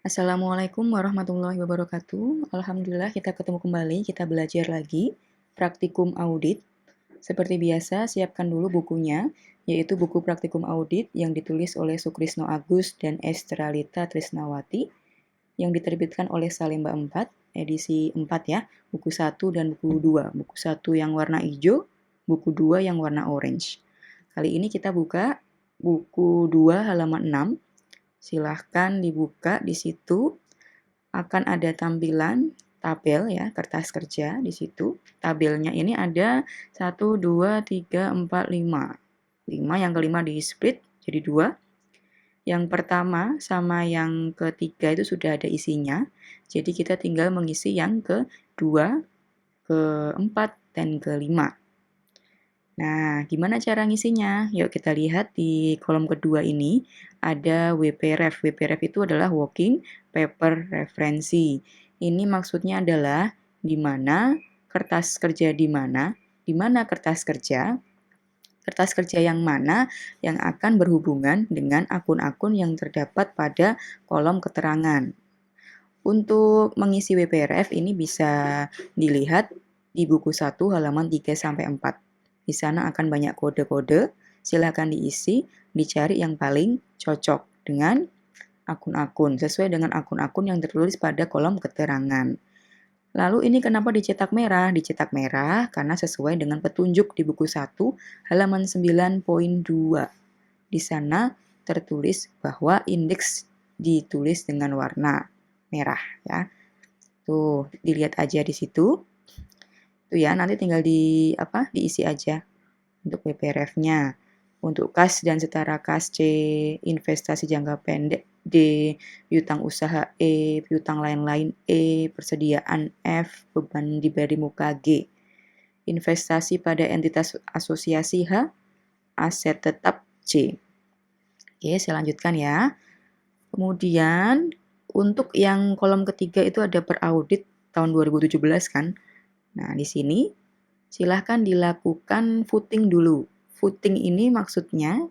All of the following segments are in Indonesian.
Assalamualaikum warahmatullahi wabarakatuh. Alhamdulillah kita ketemu kembali, kita belajar lagi praktikum audit. Seperti biasa, siapkan dulu bukunya, yaitu buku praktikum audit yang ditulis oleh Sukrisno Agus dan Estralita Trisnawati, yang diterbitkan oleh Salemba 4, edisi 4 ya, buku 1 dan buku 2. Buku 1 yang warna hijau, buku 2 yang warna orange. Kali ini kita buka buku 2 halaman 6. Silahkan dibuka di situ. Akan ada tampilan tabel ya, kertas kerja di situ. Tabelnya ini ada 1, 2, 3, 4, 5. 5 yang kelima di split jadi 2. Yang pertama sama yang ketiga itu sudah ada isinya. Jadi kita tinggal mengisi yang kedua, keempat, dan kelima. Nah, gimana cara ngisinya? Yuk kita lihat di kolom kedua ini ada WPREF. WPREF itu adalah Working Paper Referensi. Ini maksudnya adalah di mana kertas kerja di mana kertas kerja yang mana yang akan berhubungan dengan akun-akun yang terdapat pada kolom keterangan. Untuk mengisi WPRF ini bisa dilihat di buku 1 halaman 3-4. Di sana akan banyak kode-kode, silakan diisi, dicari yang paling cocok dengan akun-akun, sesuai dengan akun-akun yang tertulis pada kolom keterangan. Lalu ini kenapa dicetak merah? Dicetak merah karena sesuai dengan petunjuk di buku 1 halaman 9.2. Di sana tertulis bahwa indeks ditulis dengan warna merah ya. Tuh, dilihat aja di situ. Tuh ya, nanti tinggal diisi aja untuk WPRF-nya. Untuk kas dan setara kas C, investasi jangka pendek D, piutang usaha E, piutang lain-lain E, persediaan F, beban diberi muka G. Investasi pada entitas asosiasi H, aset tetap C. Oke, saya lanjutkan ya. Kemudian untuk yang kolom ketiga itu ada per audit tahun 2017 kan. Nah, di sini silahkan dilakukan footing dulu. Footing ini maksudnya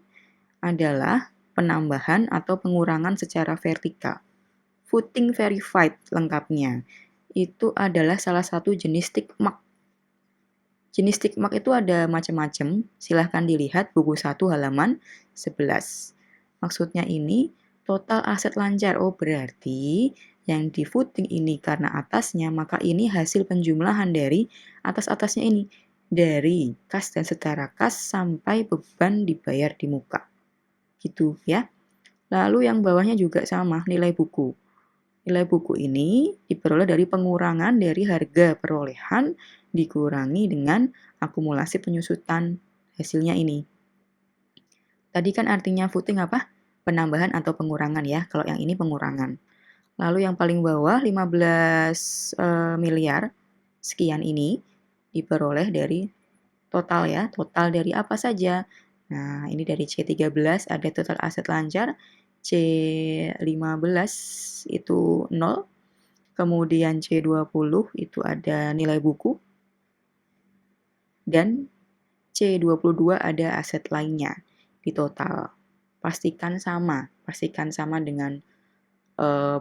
adalah penambahan atau pengurangan secara vertikal. Footing verified lengkapnya. Itu adalah salah satu jenis tick mark. Jenis tick mark itu ada macam-macam. Silahkan dilihat buku 1 halaman 11. Maksudnya ini total aset lancar. Oh, berarti yang di footing ini karena atasnya, maka ini hasil penjumlahan dari atas-atasnya ini. Dari kas dan setara kas sampai beban dibayar di muka. Gitu ya. Lalu yang bawahnya juga sama, nilai buku. Nilai buku ini diperoleh dari pengurangan dari harga perolehan dikurangi dengan akumulasi penyusutan hasilnya ini. Tadi kan artinya footing apa? Penambahan atau pengurangan ya. Kalau yang ini pengurangan. Lalu yang paling bawah 15 miliar sekian ini diperoleh dari total ya. Total dari apa saja? Nah, ini dari C13 ada total aset lancar. C15 itu 0. Kemudian C20 itu ada nilai buku. Dan C22 ada aset lainnya di total. Pastikan sama dengan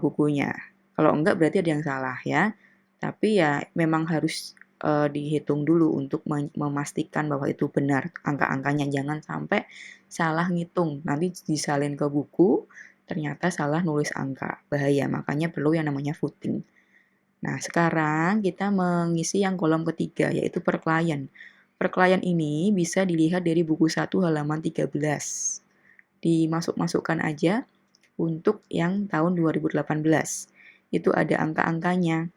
bukunya. Kalau enggak berarti ada yang salah ya. Tapi ya memang harus dihitung dulu untuk memastikan bahwa itu benar angka-angkanya. Jangan sampai salah ngitung. Nanti disalin ke buku, ternyata salah nulis angka. Bahaya, makanya perlu yang namanya footing. Nah, sekarang kita mengisi yang kolom ketiga, yaitu per klien. Per klien ini bisa dilihat dari buku 1 halaman 13. Dimasuk-masukkan aja untuk yang tahun 2018. Itu ada angka-angkanya.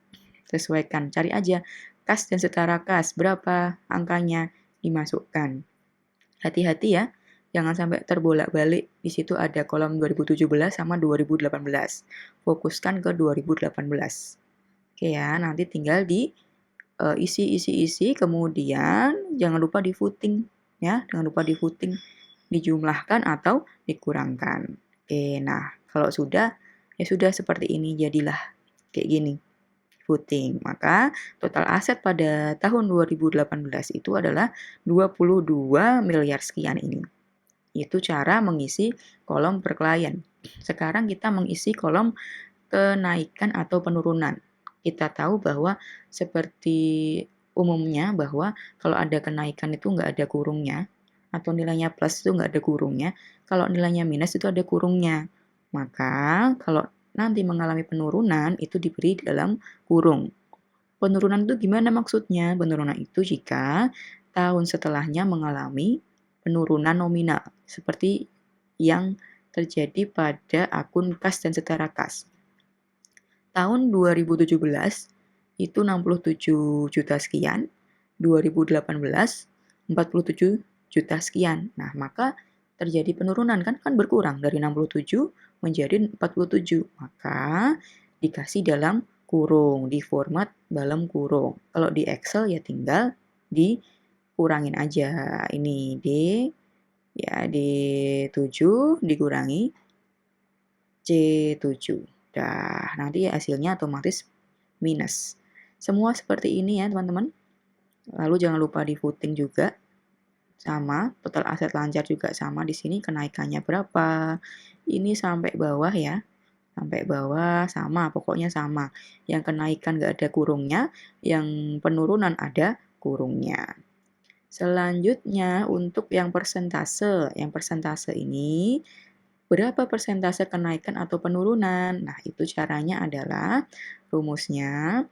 Sesuaikan, cari aja kas dan setara kas, berapa angkanya dimasukkan. Hati-hati ya, jangan sampai terbolak-balik. Di situ ada kolom 2017 sama 2018. Fokuskan ke 2018. Oke ya, nanti tinggal isi, kemudian jangan lupa di footing ya, jangan lupa di footing, dijumlahkan atau dikurangkan. Oke, nah kalau sudah, ya sudah seperti ini, jadilah kayak gini, footing. Maka total aset pada tahun 2018 itu adalah 22 miliar sekian ini. Itu cara mengisi kolom per klien. Sekarang kita mengisi kolom kenaikan atau penurunan. Kita tahu bahwa seperti umumnya bahwa kalau ada kenaikan itu nggak ada kurungnya, atau nilainya plus itu nggak ada kurungnya, kalau nilainya minus itu ada kurungnya. Maka kalau nanti mengalami penurunan itu diberi dalam kurung. Penurunan itu gimana maksudnya? Penurunan itu jika tahun setelahnya mengalami penurunan nominal, seperti yang terjadi pada akun kas dan setara kas. Tahun 2017 itu 67 juta sekian, 2018 47 juta sekian. Nah, maka terjadi penurunan kan berkurang dari 67 menjadi 47. Maka dikasih dalam kurung, di format dalam kurung. Kalau di Excel ya tinggal dikurangin aja. Ini D7 dikurangi C7. Dah, nanti hasilnya otomatis minus. Semua seperti ini ya, teman-teman. Lalu jangan lupa di voting juga. Sama, total aset lancar juga sama di sini kenaikannya berapa. Ini sampai bawah ya. Sampai bawah sama, pokoknya sama. Yang kenaikan nggak ada kurungnya, yang penurunan ada kurungnya. Selanjutnya untuk yang persentase. Yang persentase ini berapa persentase kenaikan atau penurunan? Nah, itu caranya adalah rumusnya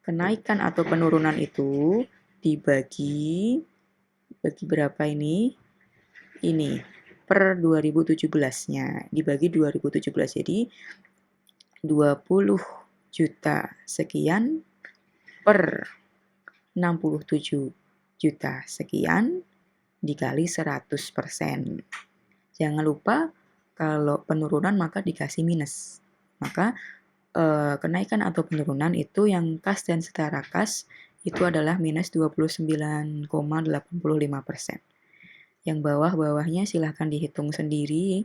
kenaikan atau penurunan itu dibagi berapa ini? Ini per 2017-nya. Dibagi 2017. Jadi 20 juta sekian per 67 juta sekian dikali 100%. Jangan lupa kalau penurunan maka dikasih minus. Maka kenaikan atau penurunan itu yang kas dan setara kas itu adalah minus 29,85%. Yang bawah-bawahnya silahkan dihitung sendiri.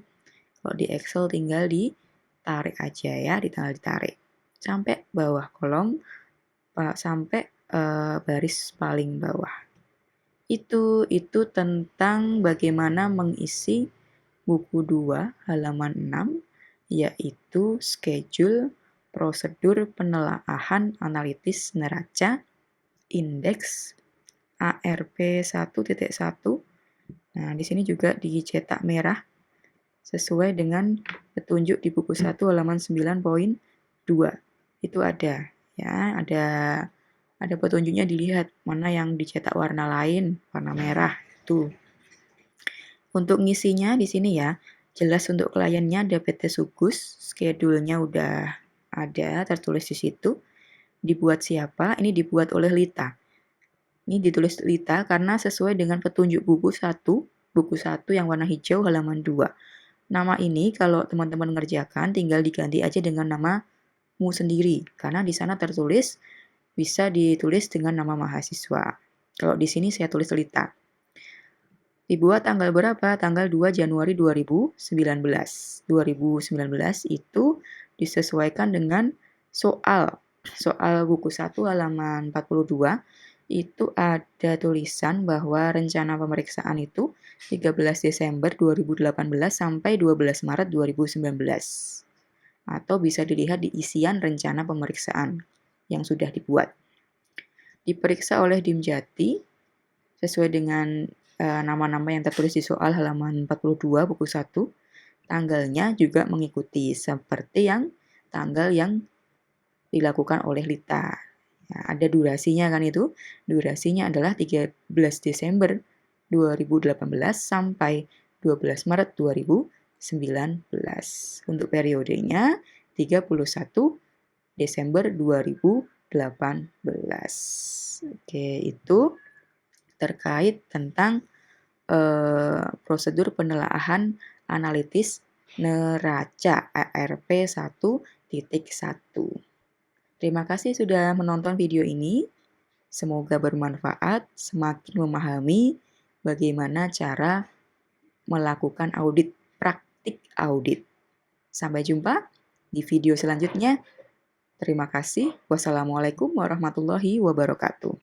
Kalau di Excel tinggal ditarik aja ya, tinggal ditarik. Sampai bawah kolom, sampai baris paling bawah. Itu tentang bagaimana mengisi buku 2 halaman 6, yaitu schedule prosedur penelaahan analitis neraca indeks ARP 1.1. Nah, di sini juga dicetak merah sesuai dengan petunjuk di buku 1 halaman 9.2. Itu ada ya, ada petunjuknya, dilihat mana yang dicetak warna lain, warna merah tuh. Untuk ngisinya di sini ya, jelas untuk kliennya ada PT Sugus, schedule-nya udah ada tertulis di situ. Dibuat siapa? Ini dibuat oleh Lita. Ini ditulis Lita karena sesuai dengan petunjuk buku 1 yang warna hijau halaman 2. Nama ini kalau teman-teman ngerjakan tinggal diganti aja dengan namamu sendiri karena di sana tertulis bisa ditulis dengan nama mahasiswa. Kalau di sini saya tulis Lita. Dibuat tanggal berapa? Tanggal 2 Januari 2019. 2019 itu disesuaikan dengan soal buku 1 halaman 42 itu ada tulisan bahwa rencana pemeriksaan itu 13 Desember 2018 sampai 12 Maret 2019. Atau bisa dilihat di isian rencana pemeriksaan yang sudah dibuat. Diperiksa oleh Dimjati sesuai dengan nama-nama yang tertulis di soal halaman 42 buku 1. Tanggalnya juga mengikuti seperti yang tanggal yang dilakukan oleh Lita. Ya, ada durasinya kan itu. Durasinya adalah 13 Desember 2018 sampai 12 Maret 2019. Untuk periodenya 31 Desember 2018. Oke, itu terkait tentang prosedur penelaahan analitis neraca ARP 1.1. Terima kasih sudah menonton video ini. Semoga bermanfaat, semakin memahami bagaimana cara melakukan audit, praktik audit. Sampai jumpa di video selanjutnya. Terima kasih. Wassalamualaikum warahmatullahi wabarakatuh.